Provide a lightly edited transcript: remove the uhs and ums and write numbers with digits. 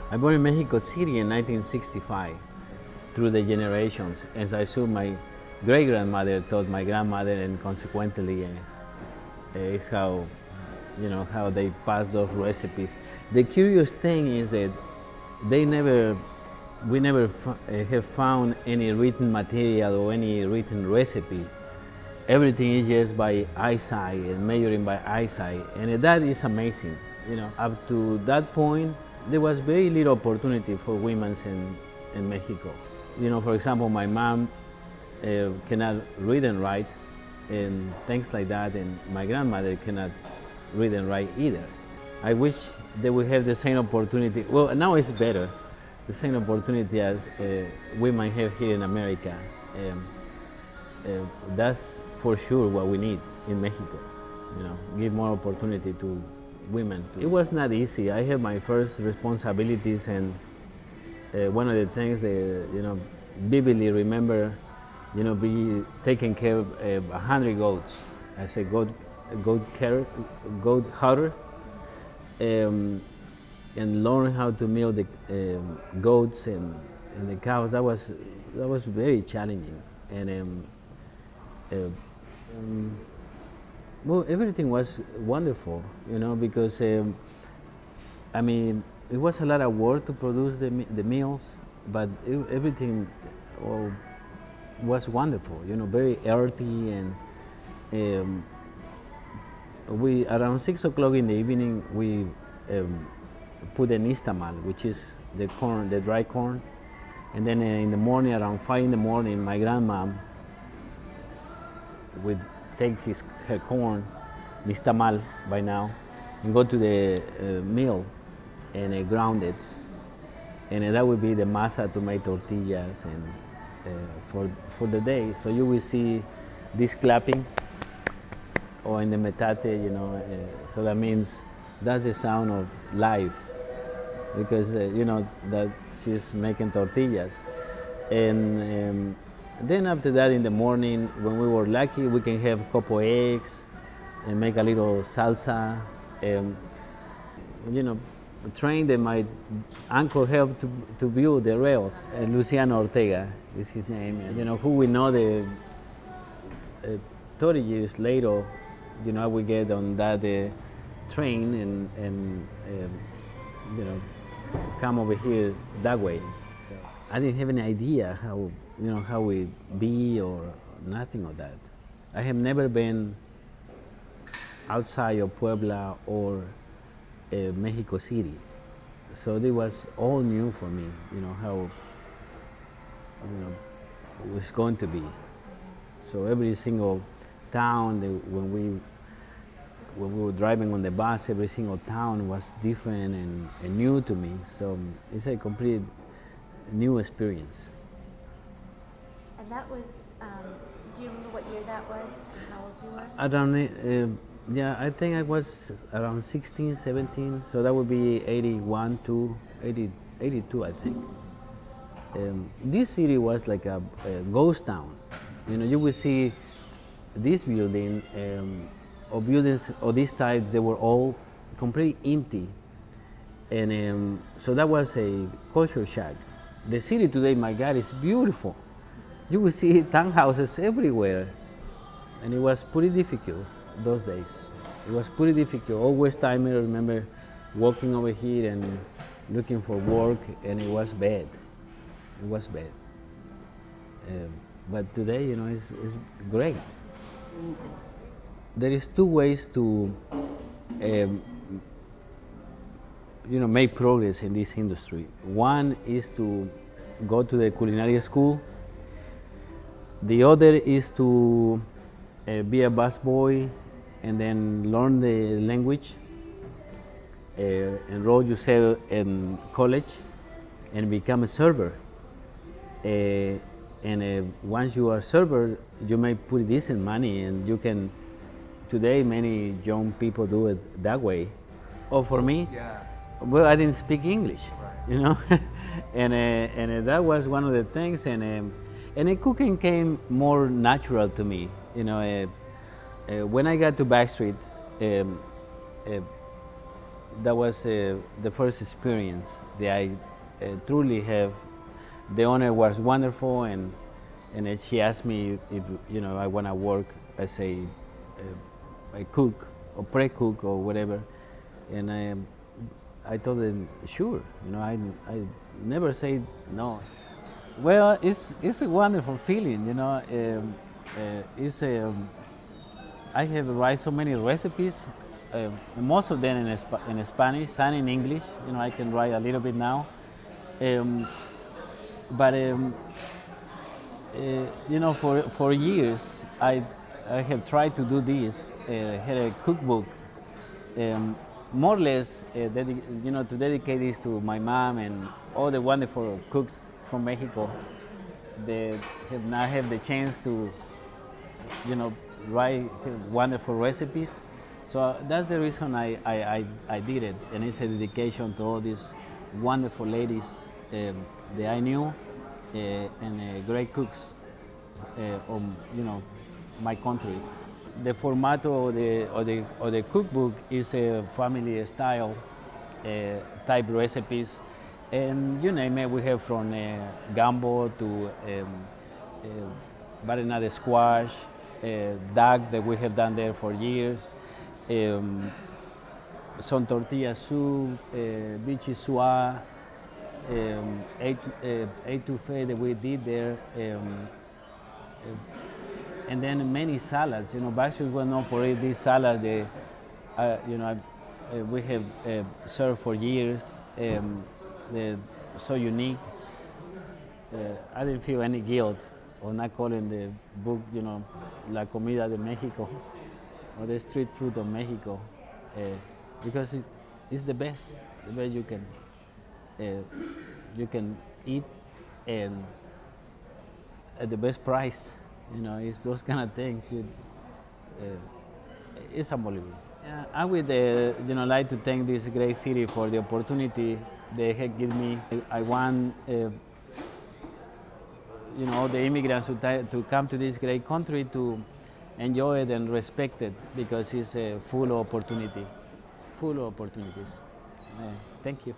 I born in Mexico City in 1965 through the generations. As I saw my great-grandmother taught my grandmother, and consequently is how, how they pass those recipes. The curious thing is that they never, we never have found any written material or any written recipe. Everything is just by eyesight and measuring by eyesight, and that is amazing. Up to that point, there was very little opportunity for women in Mexico. For example, my mom cannot read and write, and things like that, and my grandmother cannot read and write either. I wish they would have the same opportunity. Well, now it's better, the same opportunity as women have here in America. That's for sure what we need in Mexico. Give more opportunity to women. It was not easy. I had my first responsibilities, and one of the things that vividly remember, be taking care of 100 goats. I say goat herder, and learn how to milk the goats and the cows. That was very challenging, and well, everything was wonderful, because I mean, it was a lot of work to produce the meals, but everything was wonderful, very earthy, and we around 6 o'clock in the evening we put an istamal, which is the corn, the dry corn, and then in the morning around 5 in the morning, my grandma would take her corn, nistamal by now, and go to the mill and ground it, and that would be the masa to make tortillas and for the day. So you will see this clapping, or in the metate, so that means that's the sound of life, because that she's making tortillas, and then after that in the morning, when we were lucky, we can have a couple eggs and make a little salsa. A train that my uncle helped to build the rails. Luciano Ortega is his name. Who we know the 30 years later, I would get on that train and come over here that way. So I didn't have any idea how it be or nothing of that. I have never been outside of Puebla or Mexico City, so it was all new for me. How it was going to be. So every single town, when we were driving on the bus, every single town was different and new to me. So it's a complete new experience. And that was, do you remember what year that was and how old you were? I don't yeah, I think I was around 16, 17, so that would be 81 to 82, I think. This city was like a ghost town. You would see this building, or buildings of this type, they were all completely empty. And so that was a culture shock. The city today, my God, is beautiful. You will see townhouses everywhere, and it was pretty difficult those days. It was pretty difficult. Always time, I remember walking over here and looking for work, and it was bad. It was bad. But today, it's great. There is two ways to, make progress in this industry. One is to go to the culinary school. The other is to be a busboy and then learn the language, enroll yourself in college, and become a server. And once you are a server, you may put decent money, and you can. Today, many young people do it that way. Oh, for me, Yeah. well, I didn't speak English, Right. and that was one of the things, and the cooking came more natural to me. When I got to Backstreet, that was the first experience that I truly have. The owner was wonderful, and then she asked me if I want to work as a cook or pre-cook or whatever, and I told them sure. I never say no. Well, it's a wonderful feeling. It's I have write so many recipes, most of them in Spanish, some in English. I can write a little bit now, but for years I have tried to do this. Had a cookbook, more or less, to dedicate this to my mom and all the wonderful cooks from Mexico. They have now have the chance to, write wonderful recipes. So that's the reason I did it, and it's a dedication to all these wonderful ladies that I knew and great cooks of my country. The format of the cookbook is a family style type recipes, and you name it. We have from gumbo to marinade squash, duck that we have done there for years, some tortilla soup, bichisua, etouffee that we did there, and then many salads. Baxter is well known for these salads that we have served for years. They're so unique. I didn't feel any guilt of not calling the book, La Comida de Mexico, or the street food of Mexico, because it's the best you can eat, and at the best price. It's those kind of things. It's unbelievable. Yeah, I would like to thank this great city for the opportunity they have given me. I want all the immigrants to come to this great country to enjoy it and respect it, because it's full of opportunity, full of opportunities. Thank you.